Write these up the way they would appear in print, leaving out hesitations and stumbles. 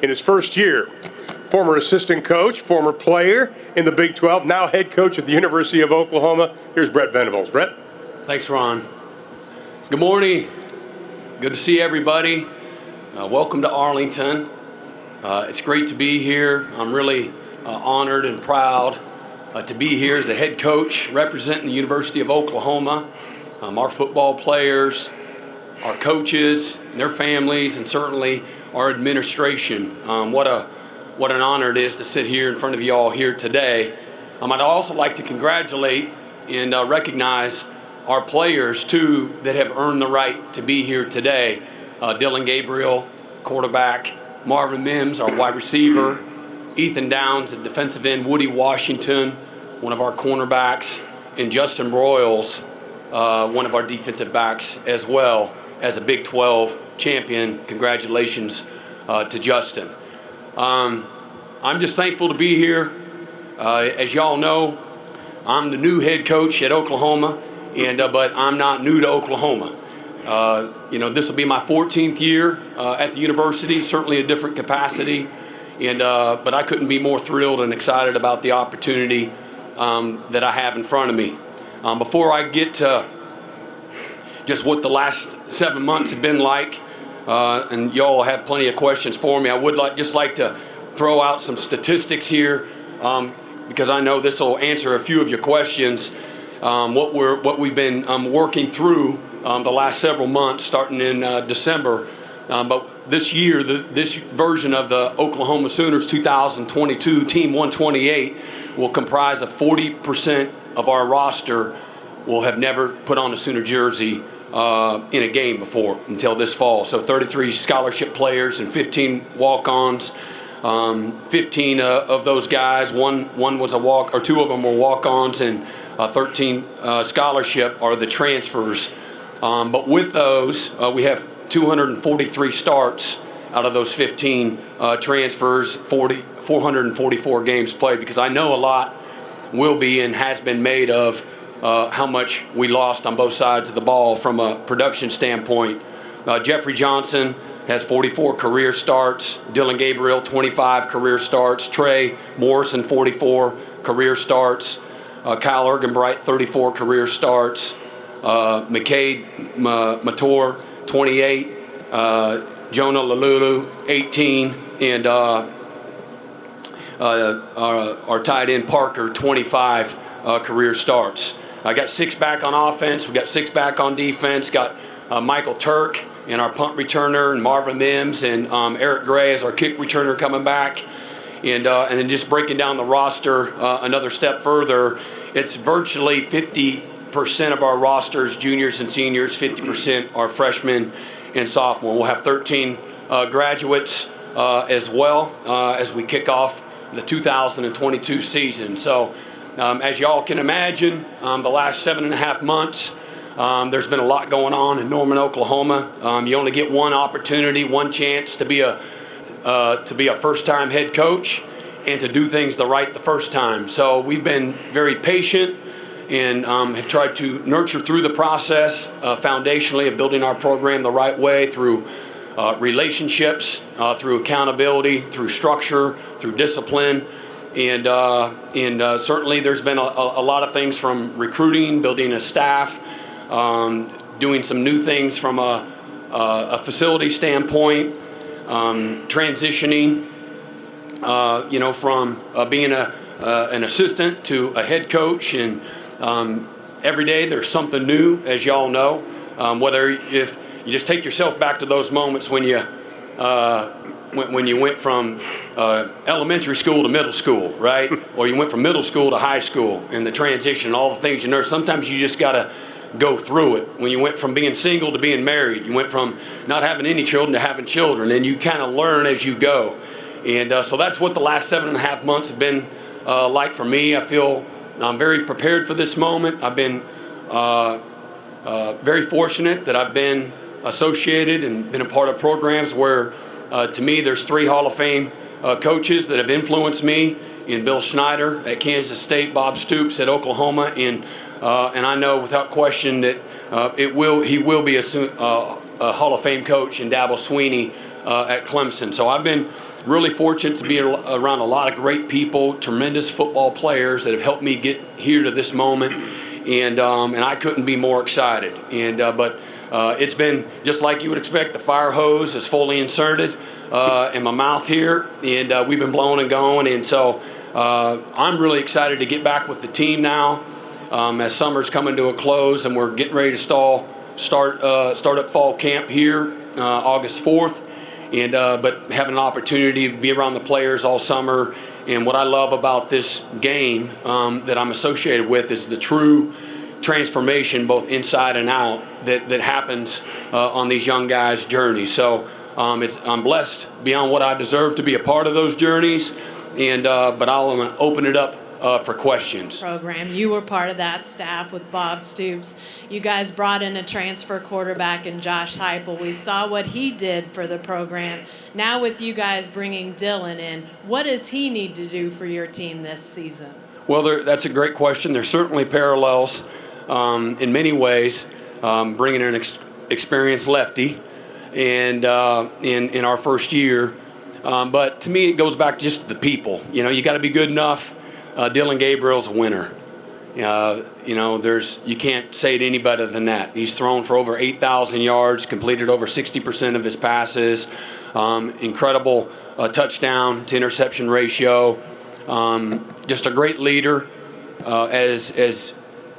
in his first year. Former assistant coach, former player in the Big 12, now head coach at the University of Oklahoma. Here's Brent Venables. Brent? Thanks, Ron. Good morning. Good to see everybody. Welcome to Arlington. It's great to be here. I'm really honored and proud to be here as the head coach representing the University of Oklahoma. Our football players, our coaches, their families, and certainly our administration. What an honor it is to sit here in front of you all here today. I'd also like to congratulate and recognize our players, too, that have earned the right to be here today. Dylan Gabriel, quarterback, Marvin Mims, our wide receiver, Ethan Downs, a defensive end, Woody Washington, one of our cornerbacks, and Justin Broyles, one of our defensive backs, as well as a Big 12 champion. Congratulations to Justin. I'm just thankful to be here. As y'all know, I'm the new head coach at Oklahoma, but I'm not new to Oklahoma. This will be my 14th year at the university, certainly a different capacity, but I couldn't be more thrilled and excited about the opportunity that I have in front of me. Before I get to just what the last 7 months have been like, and y'all have plenty of questions for me, I would like to throw out some statistics here, because I know this will answer a few of your questions. What we've been working through the last several months, starting in December, but this year, this version of the Oklahoma Sooners 2022 Team 128 will comprise of 40% of our roster will have never put on a Sooner jersey in a game before until this fall. So 33 scholarship players and 15 walk-ons. 15 of those guys, one was a walk, or two of them were walk-ons, and 13 scholarship are the transfers. But with those, we have 243 starts out of those 15 transfers, 444 games played, because I know a lot will be and has been made of how much we lost on both sides of the ball from a production standpoint. Jeffrey Johnson has 44 career starts. Dylan Gabriel, 25 career starts. Trey Morrison, 44 career starts. Kyle Ergenbright, 34 career starts. McCade Mator, 28. Jonah Lalulu, 18. And our tight end Parker, 25 career starts. I got 6 back on offense. We got 6 back on defense. Got Michael Turk and our punt returner, and Marvin Mims and Eric Gray as our kick returner coming back. And then just breaking down the roster another step further, it's virtually 50% of our rosters, juniors and seniors, 50% are freshmen and sophomore. We'll have 13 graduates as well as we kick off the 2022 season. So as y'all can imagine, the last 7.5 months, there's been a lot going on in Norman, Oklahoma. You only get one opportunity, one chance to be a first-time head coach and to do things the first time. So we've been very patient and have tried to nurture through the process foundationally of building our program the right way through relationships, through accountability, through structure, through discipline. And certainly there's been a lot of things from recruiting, building a staff, doing some new things from a facility standpoint, transitioning, from being an assistant to a head coach. And every day there's something new, as y'all know, whether if you just take yourself back to those moments when you went from elementary school to middle school, right? Or you went from middle school to high school, and the transition, all the things you know. Sometimes you just got to go through it. When you went from being single to being married, you went from not having any children to having children, and you kind of learn as you go. And so that's what the last 7.5 months have been like for me. I feel I'm very prepared for this moment. I've been very fortunate that I've been associated and been a part of programs where, to me, there's 3 Hall of Fame coaches that have influenced me, in Bill Schneider at Kansas State, Bob Stoops at Oklahoma, and I know without question that he will be a Hall of Fame coach, and Dabo Swinney at Clemson. So I've been really fortunate to be around a lot of great people, tremendous football players that have helped me get here to this moment, and I couldn't be more excited. But it's been just like you would expect. The fire hose is fully inserted in my mouth here, and we've been blowing and going, and so I'm really excited to get back with the team now as summer's coming to a close, and we're getting ready to start up fall camp here August 4th. But having an opportunity to be around the players all summer. And what I love about this game that I'm associated with is the true transformation, both inside and out, that happens on these young guys' journeys. So I'm blessed beyond what I deserve to be a part of those journeys. But I'll open it up for questions. Program. You were part of that staff with Bob Stoops. You guys brought in a transfer quarterback in Josh Heupel. We saw what he did for the program. Now with you guys bringing Dylan in, what does he need to do for your team this season? Well, that's a great question. There's certainly parallels in many ways, bringing in an experienced lefty and in our first year. But to me, it goes back just to the people. You got to be good enough. Dylan Gabriel's a winner. You can't say it any better than that. He's thrown for over 8,000 yards, completed over 60% of his passes, incredible touchdown to interception ratio. Just a great leader. As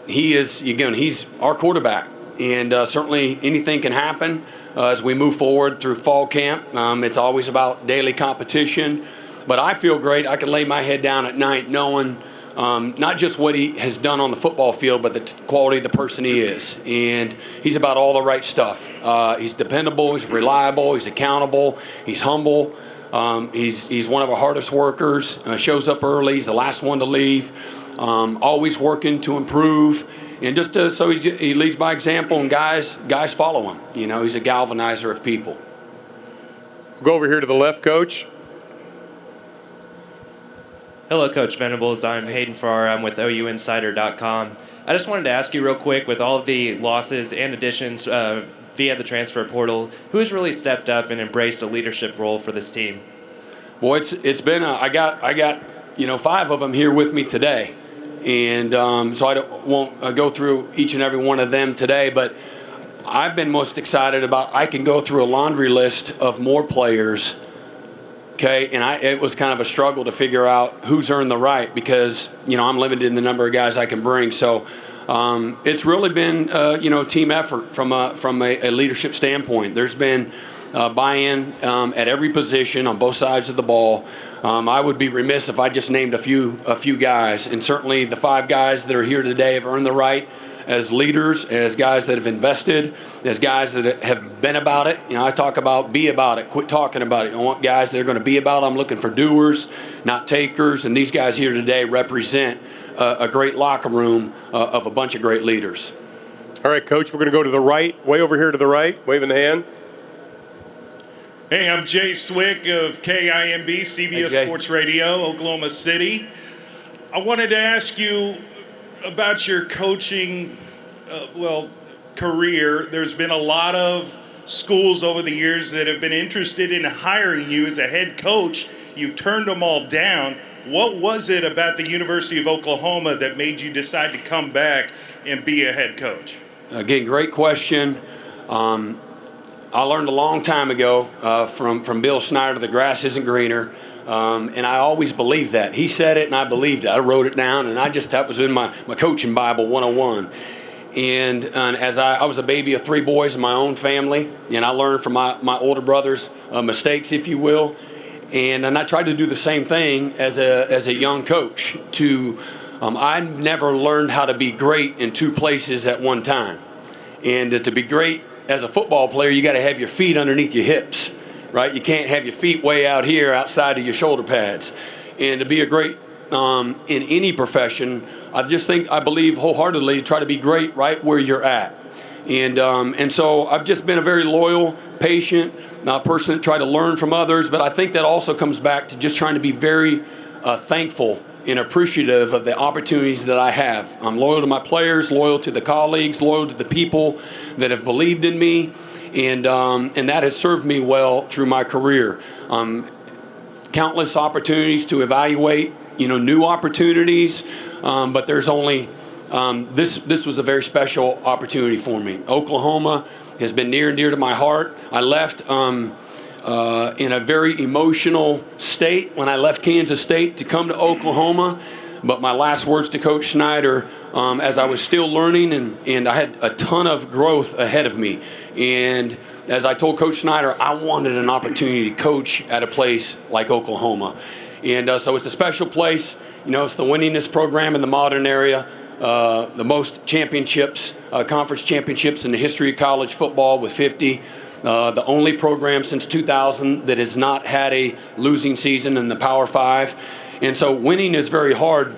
he is, again, he's our quarterback, and certainly anything can happen as we move forward through fall camp. It's always about daily competition. But I feel great. I can lay my head down at night knowing not just what he has done on the football field, but the quality of the person he is. And he's about all the right stuff. He's dependable. He's reliable. He's accountable. He's humble. He's one of our hardest workers. Shows up early. He's the last one to leave. Always working to improve. And just so he leads by example, and guys follow him. He's a galvanizer of people. Go over here to the left, Coach. Hello, Coach Venables. I'm Hayden Farrar. I'm with OUinsider.com. I just wanted to ask you real quick, with all of the losses and additions via the transfer portal, who has really stepped up and embraced a leadership role for this team? Boy, it's been I got 5 of them here with me today, and so I won't go through each and every one of them today. But I've been most excited about. I can go through a laundry list of more players. Okay, and it was kind of a struggle to figure out who's earned the right because, I'm limited in the number of guys I can bring. So it's really been, a team effort from a leadership standpoint. There's been buy-in at every position on both sides of the ball. I would be remiss if I just named a few guys, and certainly the 5 guys that are here today have earned the right as leaders, as guys that have invested, as guys that have been about it. I talk about be about it, quit talking about it. I want guys that are going to be about it. I'm looking for doers, not takers, and these guys here today represent a great locker room of a bunch of great leaders. All right, Coach, we're going to go to the right, way over here to the right, waving the hand. Hey, I'm Jay Swick of KIMB, CBS Sports Radio, Oklahoma City. I wanted to ask you about your coaching, career. There's been a lot of schools over the years that have been interested in hiring you as a head coach. You've turned them all down. What was it about the University of Oklahoma that made you decide to come back and be a head coach? Again, great question. I learned a long time ago from Bill Snyder, the grass isn't greener. And I always believed that. He said it, and I believed it. I wrote it down, and that was in my coaching Bible 101. And as I was a baby of 3 boys in my own family, and I learned from my older brother's mistakes, if you will. And I tried to do the same thing as a young coach. I never learned how to be great in 2 places at one time. And to be great as a football player, you got to have your feet underneath your hips. Right? You can't have your feet way out here outside of your shoulder pads. And to be a great in any profession, I believe wholeheartedly, try to be great right where you're at. And so I've just been a very loyal, patient person that tried to learn from others. But I think that also comes back to just trying to be very thankful and appreciative of the opportunities that I have. I'm loyal to my players, loyal to the colleagues, loyal to the people that have believed in me, and that has served me well through my career. Countless opportunities to evaluate, new opportunities, but there's only this was a very special opportunity for me. Oklahoma has been near and dear to my heart. I left in a very emotional state when I left Kansas State to come to Oklahoma. But my last words to Coach Snyder, as I was still learning and I had a ton of growth ahead of me. And as I told Coach Snyder, I wanted an opportunity to coach at a place like Oklahoma. And so it's a special place. It's the winningest program in the modern area, the most championships, conference championships in the history of college football with 50. The only program since 2000 that has not had a losing season in the Power Five. And so winning is very hard.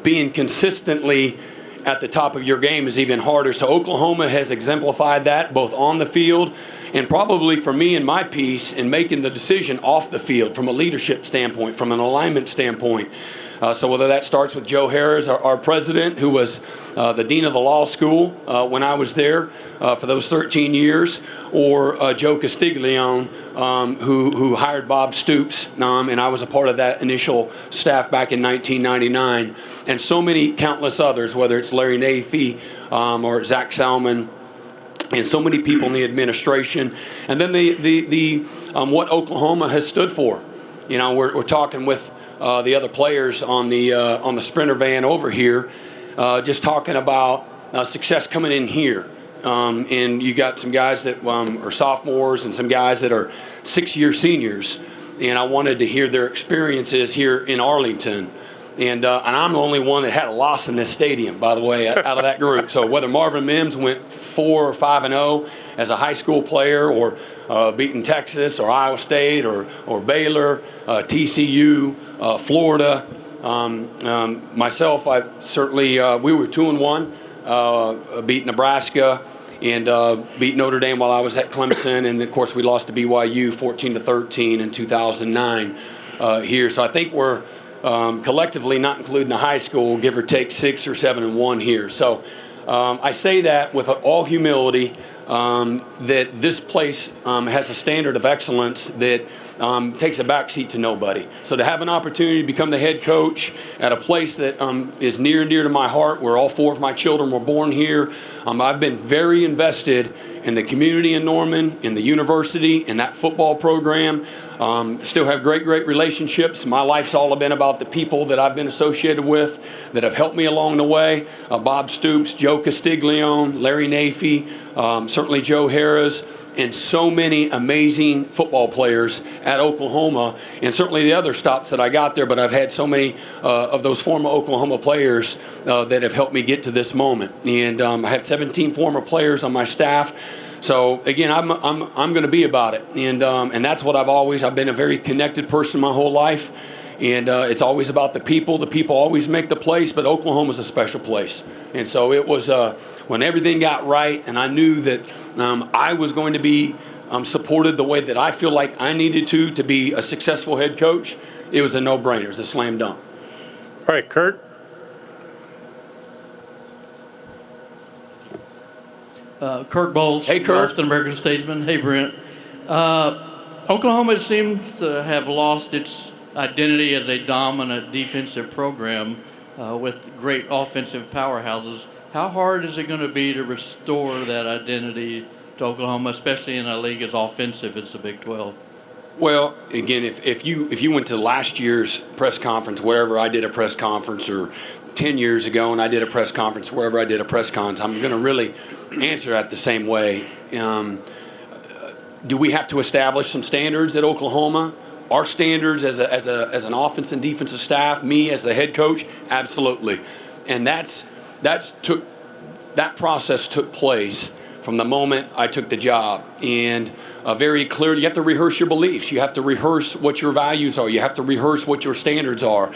Being consistently at the top of your game is even harder. So Oklahoma has exemplified that both on the field and probably for me and my piece in making the decision off the field from a leadership standpoint, from an alignment standpoint. So whether that starts with Joe Harris, our president, who was the dean of the law school when I was there for those 13 years, or Joe Castiglione, who hired Bob Stoops, and I was a part of that initial staff back in 1999, and so many countless others, whether it's Larry Nafee or Zach Salmon, and so many people in the administration, and then the what Oklahoma has stood for. We're talking with the other players on the Sprinter van over here, just talking about success coming in here. And you got some guys that are sophomores and some guys that are 6-year seniors. And I wanted to hear their experiences here in Arlington. And I'm the only one that had a loss in this stadium, by the way, out of that group. So whether Marvin Mims went 4 or 5-0 as a high school player, or beating Texas or Iowa State or Baylor, TCU, Florida, myself, I certainly we were 2-1, beat Nebraska and beat Notre Dame while I was at Clemson, and of course we lost to BYU 14-13 in 2009 here. So I think we're collectively, not including the high school, give or take 6 or 7-1 here. So I say that with all humility, that this place has a standard of excellence that takes a backseat to nobody. So to have an opportunity to become the head coach at a place that is near and dear to my heart, where all 4 of my children were born here, I've been very invested in the community in Norman, in the university, in that football program. Still have great relationships. My life's all been about the people that I've been associated with that have helped me along the way. Bob Stoops, Joe Castiglione, Larry Nafee, certainly Joe Harris, and so many amazing football players at Oklahoma, and certainly the other stops that I got there, but I've had so many of those former Oklahoma players that have helped me get to this moment. And I have 17 former players on my staff. So again, I'm going to be about it, and that's what I've been a very connected person my whole life, and it's always about the people. The people always make the place, but Oklahoma's a special place, and so it was when everything got right, and I knew that I was going to be supported the way that I feel like I needed to be a successful head coach. It was a no-brainer. It was a slam dunk. All right, Kurt. Kurt Bowles, Hey, Kurt. Boston American Statesman. Hey, Brent. Oklahoma seems to have lost its identity as a dominant defensive program with great offensive powerhouses. How hard is it going to be to restore that identity to Oklahoma, especially in a league as offensive as the Big 12? Well, again, if you went to last year's press conference, wherever I did a press conference, or 10 years ago and I did a press conference, wherever I did a press conference, I'm going to really answer that the same way. Do we have to establish some standards at Oklahoma? Our standards as an offense and defensive staff, me as the head coach, absolutely. And that process took place from the moment I took the job. And very clear, you have to rehearse your beliefs. You have to rehearse what your values are. You have to rehearse what your standards are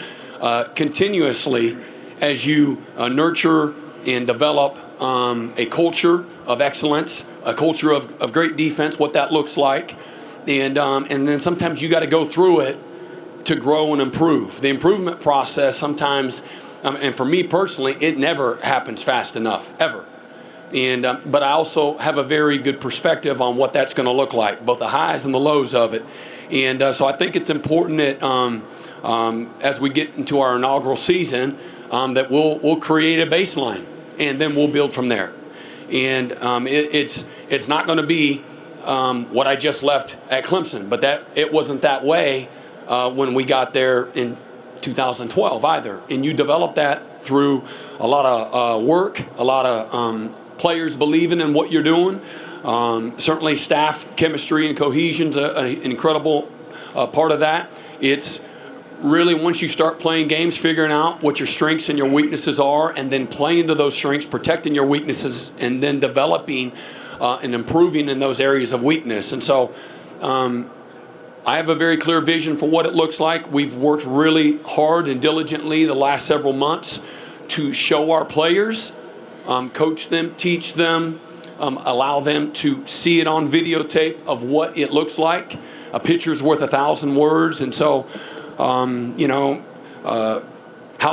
continuously as you nurture and develop a culture of excellence, a culture of great defense, what that looks like. And then sometimes you got to go through it to grow and improve. The improvement process sometimes, and for me personally, it never happens fast enough, ever. And but I also have a very good perspective on what that's going to look like, both the highs and the lows of it. And so I think it's important that as we get into our inaugural season, that we'll create a baseline, and then we'll build from there. And it's not going to be what I just left at Clemson, but that it wasn't that way when we got there in 2012 either. And you develop that through a lot of work, a lot of players believing in what you're doing. Certainly staff chemistry and cohesion's an incredible part of that. It's really, once you start playing games, figuring out what your strengths and your weaknesses are, and then playing to those strengths, protecting your weaknesses, and then developing and improving in those areas of weakness. And so I have a very clear vision for what it looks like. We've worked really hard and diligently the last several months to show our players, coach them, teach them, allow them to see it on videotape of what it looks like. A picture's worth 1,000 words. And so, how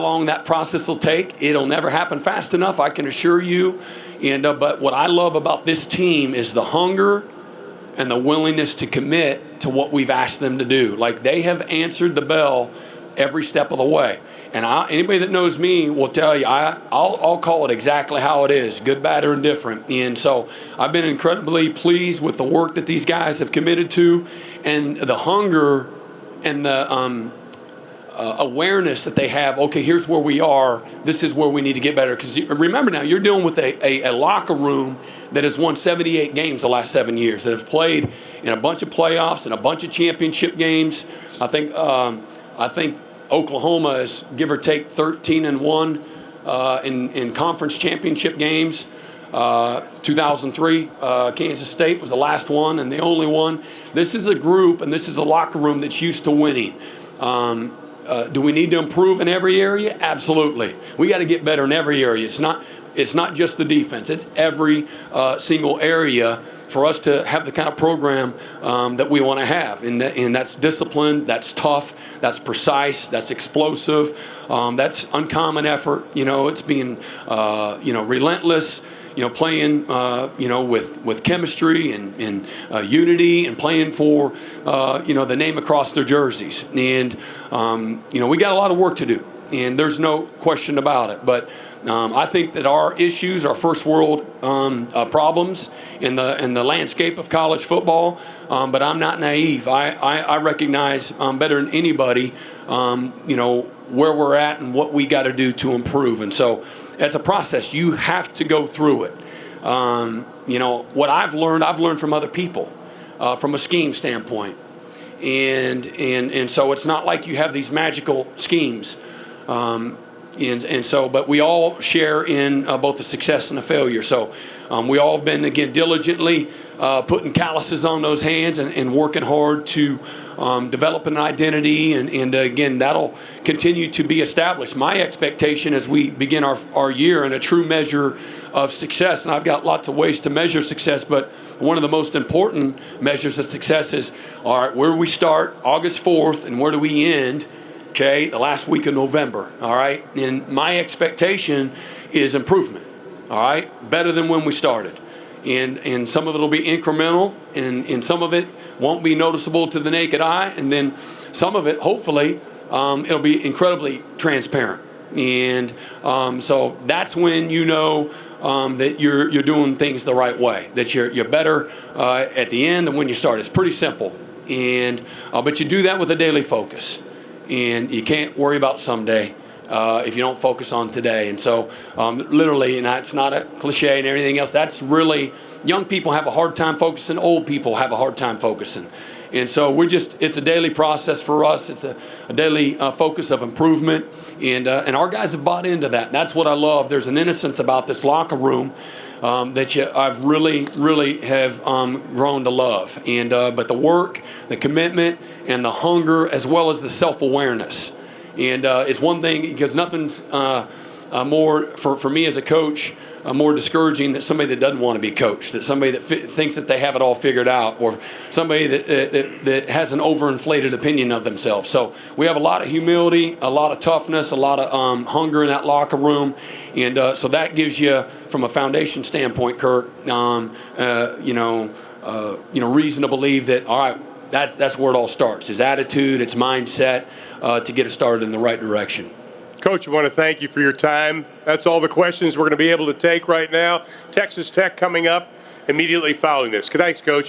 long that process will take, it'll never happen fast enough, I can assure you. And but what I love about this team is the hunger and the willingness to commit to what we've asked them to do. Like, they have answered the bell every step of the way. And anybody that knows me will tell you, I'll call it exactly how it is, good, bad, or indifferent. And so I've been incredibly pleased with the work that these guys have committed to, and the hunger and the awareness that they have. Okay, here's where we are. This is where we need to get better. Because remember now, you're dealing with a locker room that has won 78 games the last 7 years, that have played in a bunch of playoffs and a bunch of championship games. I think Oklahoma is, give or take, 13-1 in conference championship games. 2003, Kansas State was the last one and the only one. This is a group and this is a locker room that's used to winning. Do we need to improve in every area? Absolutely. We got to get better in every area. It's not just the defense. It's every single area for us to have the kind of program that we want to have. And that's disciplined, that's tough, that's precise, that's explosive, that's uncommon effort. It's being, relentless, playing, with chemistry and unity, and playing for, the name across their jerseys. And, we got a lot of work to do, and there's no question about it. But I think that our issues are first world problems in the landscape of college football. But I'm not naive. I recognize better than anybody, where we're at and what we got to do to improve. And so it's a process. You have to go through it. What I've learned from other people, from a scheme standpoint. And so it's not like you have these magical schemes. But we all share in both the success and the failure. So we all have been, again, diligently putting calluses on those hands and working hard to develop an identity. And again, that'll continue to be established. My expectation as we begin our year and a true measure of success, and I've got lots of ways to measure success, but one of the most important measures of success is, all right, where do we start August 4th and where do we end? Okay, the last week of November, all right? And my expectation is improvement, all right? Better than when we started. And some of it will be incremental, and some of it won't be noticeable to the naked eye, and then some of it, hopefully, it'll be incredibly transparent. And so that's when that you're doing things the right way, that you're better at the end than when you start. It's pretty simple. And but you do that with a daily focus. And you can't worry about someday if you don't focus on today. And so literally, and it's not a cliche and everything else, that's really, young people have a hard time focusing, old people have a hard time focusing. And so it's a daily process for us. It's a daily focus of improvement. And our guys have bought into that. And that's what I love. There's an innocence about this locker room that I've really have grown to love. And but the work, the commitment, and the hunger, as well as the self-awareness. And it's one thing, because nothing's more, for me as a coach, more discouraging than somebody that doesn't want to be coached, that somebody that thinks that they have it all figured out, or somebody that has an overinflated opinion of themselves. So we have a lot of humility, a lot of toughness, a lot of hunger in that locker room, and so that gives you, from a foundation standpoint, Kirk, reason to believe that, all right, that's where it all starts. It's attitude, it's mindset to get it started in the right direction. Coach, I want to thank you for your time. That's all the questions we're going to be able to take right now. Texas Tech coming up immediately following this. Thanks, Coach.